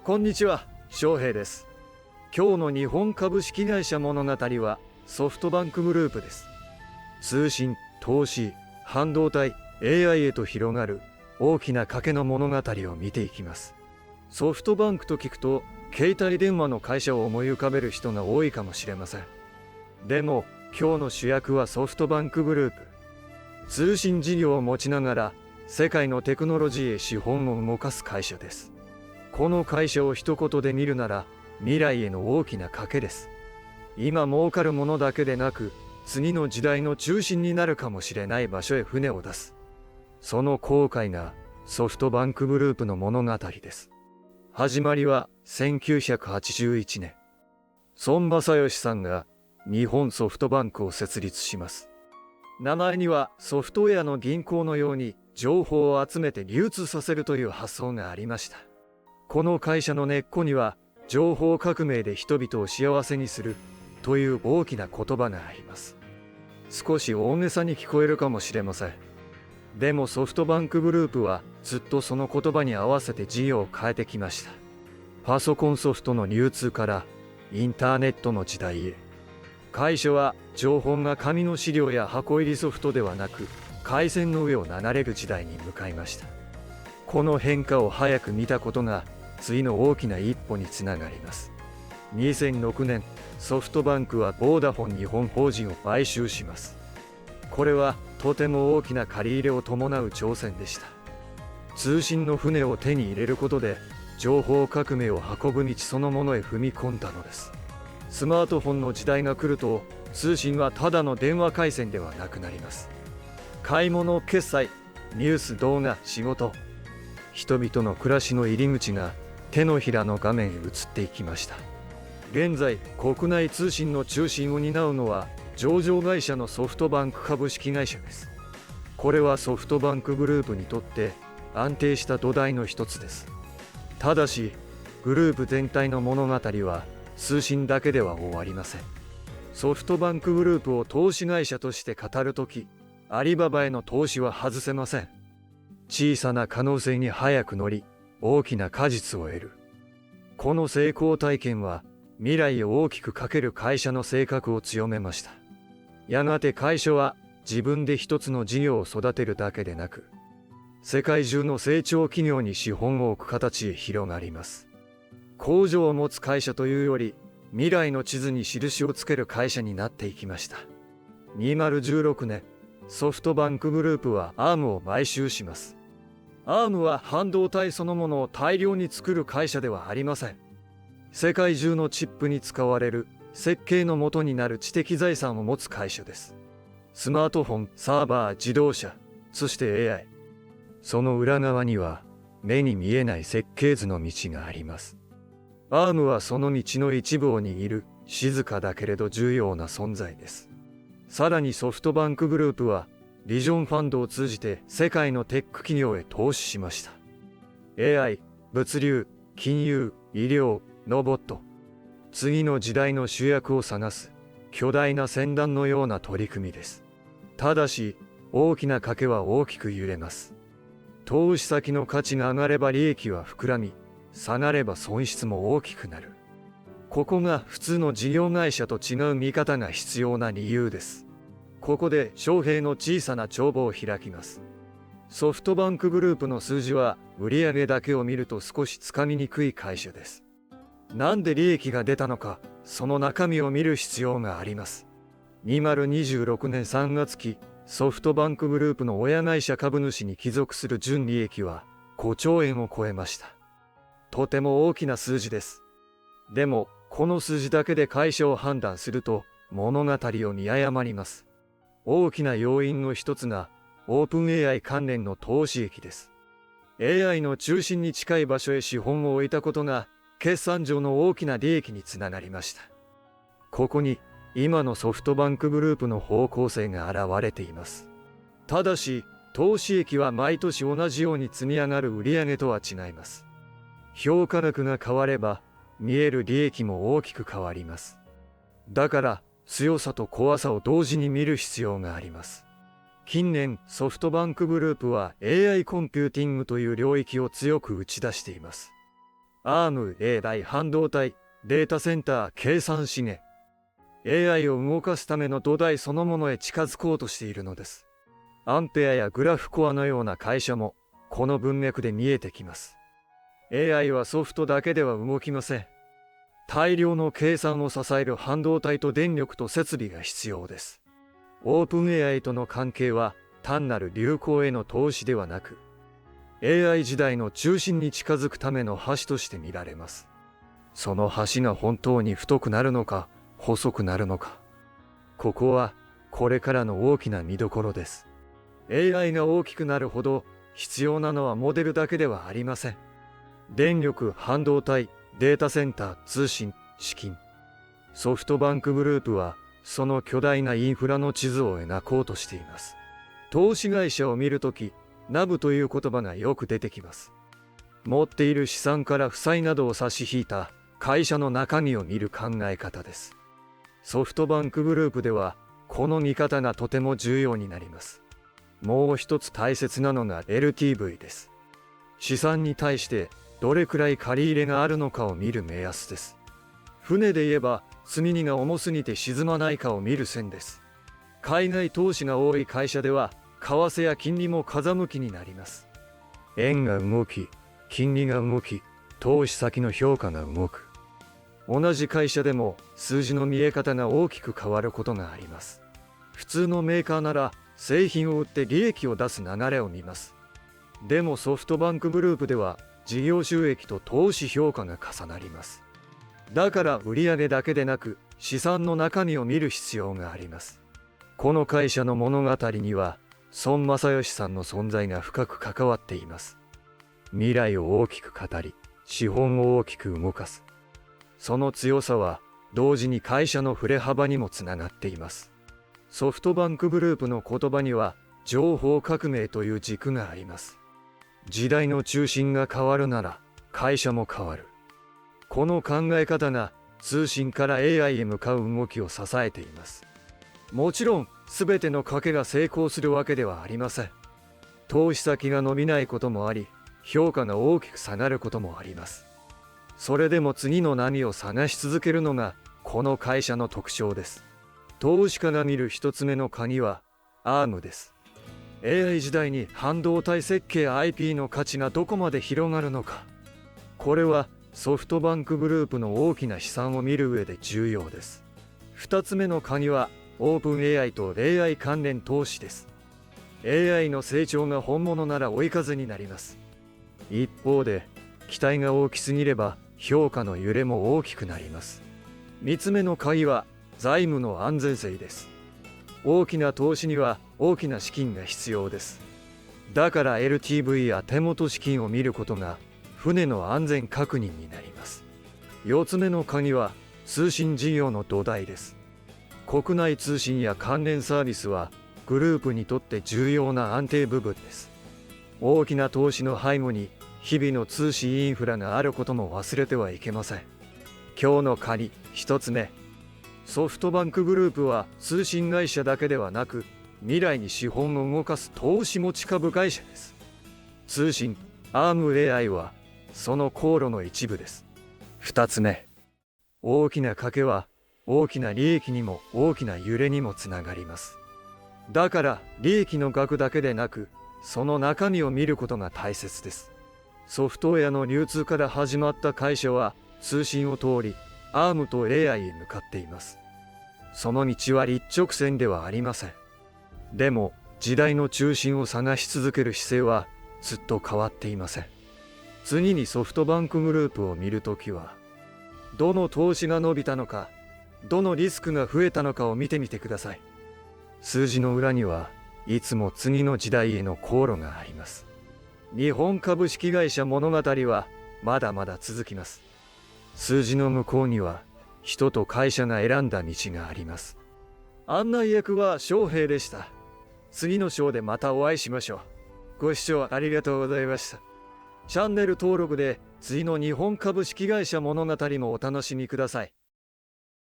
こんにちは、翔平です。今日の日本株式会社物語はソフトバンクグループです。通信、投資、半導体、AI へと広がる大きな賭けの物語を見ていきます。ソフトバンクと聞くと、携帯電話の会社を思い浮かべる人が多いかもしれません。でも、今日の主役はソフトバンクグループ。通信事業を持ちながら、世界のテクノロジーへ資本を動かす会社です。この会社を一言で見るなら、未来への大きな賭けです。今儲かるものだけでなく、次の時代の中心になるかもしれない場所へ船を出す。その航海がソフトバンクグループの物語です。始まりは1981年。孫正義さんが日本ソフトバンクを設立します。名前にはソフトウェアの銀行のように情報を集めて流通させるという発想がありました。この会社の根っこには、情報革命で人々を幸せにするという大きな言葉があります。少し大げさに聞こえるかもしれません。でもソフトバンクグループはずっとその言葉に合わせて事業を変えてきました。パソコンソフトの流通からインターネットの時代へ。会社は情報が紙の資料や箱入りソフトではなく、回線の上を流れる時代に向かいました。この変化を早く見たことが次の大きな一歩につながります。2006年、ソフトバンクはボーダフォン日本法人を買収します。これはとても大きな借り入れを伴う挑戦でした。通信の船を手に入れることで、情報革命を運ぶ道そのものへ踏み込んだのです。スマートフォンの時代が来ると、通信はただの電話回線ではなくなります。買い物、決済、ニュース、動画、仕事。人々の暮らしの入り口が手のひらの画面へ移っていきました。現在、国内通信の中心を担うのは上場会社のソフトバンク株式会社です。これはソフトバンクグループにとって安定した土台の一つです。ただし、グループ全体の物語は通信だけでは終わりません。ソフトバンクグループを投資会社として語るとき、アリババへの投資は外せません。小さな可能性に早く乗り、大きな果実を得る。この成功体験は、未来を大きくかける会社の性格を強めました。やがて会社は自分で一つの事業を育てるだけでなく、世界中の成長企業に資本を置く形へ広がります。工場を持つ会社というより、未来の地図に印をつける会社になっていきました。2016年、ソフトバンクグループはアームを買収します。アームは半導体そのものを大量に作る会社ではありません。世界中のチップに使われる設計の元になる知的財産を持つ会社です。スマートフォン、サーバー、自動車、そして AI。その裏側には目に見えない設計図の道があります。アームはその道の一部を握る静かだけれど重要な存在です。さらにソフトバンクグループはビジョンファンドを通じて世界のテック企業へ投資しました。AI、物流、金融、医療、ロボット。次の時代の主役を探す巨大な船団のような取り組みです。ただし、大きな賭けは大きく揺れます。投資先の価値が上がれば利益は膨らみ、下がれば損失も大きくなる。ここが普通の事業会社と違う見方が必要な理由です。ここで翔平の小さな帳簿を開きます。ソフトバンクグループの数字は売上だけを見ると少しつかみにくい会社です。なんで利益が出たのか、その中身を見る必要があります。2026年3月期、ソフトバンクグループの親会社株主に帰属する純利益は5兆円を超えました。とても大きな数字です。でも、この数字だけで会社を判断すると物語を見誤ります。大きな要因の一つがオープン AI 関連の投資益です。AI の中心に近い場所へ資本を置いたことが決算上の大きな利益につながりました。ここに今のソフトバンクグループの方向性が現れています。ただし、投資益は毎年同じように積み上がる売上とは違います。評価額が変われば見える利益も大きく変わります。だから強さと怖さを同時に見る必要があります。近年、ソフトバンクグループは AI コンピューティングという領域を強く打ち出しています。ARM、AI、半導体、データセンター、計算資源。AI を動かすための土台そのものへ近づこうとしているのです。アンペアやグラフコアのような会社もこの文脈で見えてきます。AI はソフトだけでは動きません。大量の計算を支える半導体と電力と設備が必要です。オープン AI との関係は単なる流行への投資ではなく、AI 時代の中心に近づくための橋として見られます。その橋が本当に太くなるのか、細くなるのか。ここはこれからの大きな見どころです。AI が大きくなるほど必要なのはモデルだけではありません。電力、半導体、データセンター、通信、資金。ソフトバンクグループはその巨大なインフラの地図を描こうとしています。投資会社を見るとき、ナブという言葉がよく出てきます。持っている資産から負債などを差し引いた会社の中身を見る考え方です。ソフトバンクグループではこの見方がとても重要になります。もう一つ大切なのが LTV です。資産に対してどれくらい借り入れがあるのかを見る目安です。船で言えば積み荷が重すぎて沈まないかを見る線です。海外投資が多い会社では為替や金利も風向きになります。円が動き、金利が動き、投資先の評価が動く。同じ会社でも数字の見え方が大きく変わることがあります。普通のメーカーなら製品を売って利益を出す流れを見ます。でもソフトバンクグループでは事業収益と投資評価が重なります。だから売上だけでなく資産の中身を見る必要があります。この会社の物語には孫正義さんの存在が深く関わっています。未来を大きく語り、資本を大きく動かす。その強さは同時に会社の振れ幅にもつながっています。ソフトバンクグループの言葉には情報革命という軸があります。時代の中心が変わるなら会社も変わる。この考え方が通信から AI へ向かう動きを支えています。もちろん全ての賭けが成功するわけではありません。投資先が伸びないこともあり、評価が大きく下がることもあります。それでも次の波を探し続けるのがこの会社の特徴です。投資家が見る一つ目の鍵は ARM です。AI 時代に半導体設計 IP の価値がどこまで広がるのか。これはソフトバンクグループの大きな資産を見る上で重要です。二つ目の鍵はオープン AI と AI 関連投資です。AI の成長が本物なら追い風になります。一方で期待が大きすぎれば評価の揺れも大きくなります。三つ目の鍵は財務の安全性です。大きな投資には大きな資金が必要です。だから LTV や手元資金を見ることが船の安全確認になります。四つ目の鍵は通信事業の土台です。国内通信や関連サービスはグループにとって重要な安定部分です。大きな投資の背後に日々の通信インフラがあることも忘れてはいけません。今日の鍵一つ目。ソフトバンクグループは通信会社だけではなく未来に資本を動かす投資持ち株会社です。通信 ARM-AI はその航路の一部です。二つ目。大きな賭けは大きな利益にも大きな揺れにもつながります。だから利益の額だけでなくその中身を見ることが大切です。ソフトウェアの流通から始まった会社は通信を通り ARM と AI へ向かっています。その道は一直線ではありません。でも時代の中心を探し続ける姿勢はずっと変わっていません。次にソフトバンクグループを見るときはどの投資が伸びたのか、どのリスクが増えたのかを見てみてください。数字の裏にはいつも次の時代への航路があります。日本株式会社物語はまだまだ続きます。数字の向こうには人と会社が選んだ道があります。案内役は翔平でした。次のショーでまたお会いしましょう。ご視聴ありがとうございました。チャンネル登録で次の日本株式会社物語もお楽しみください。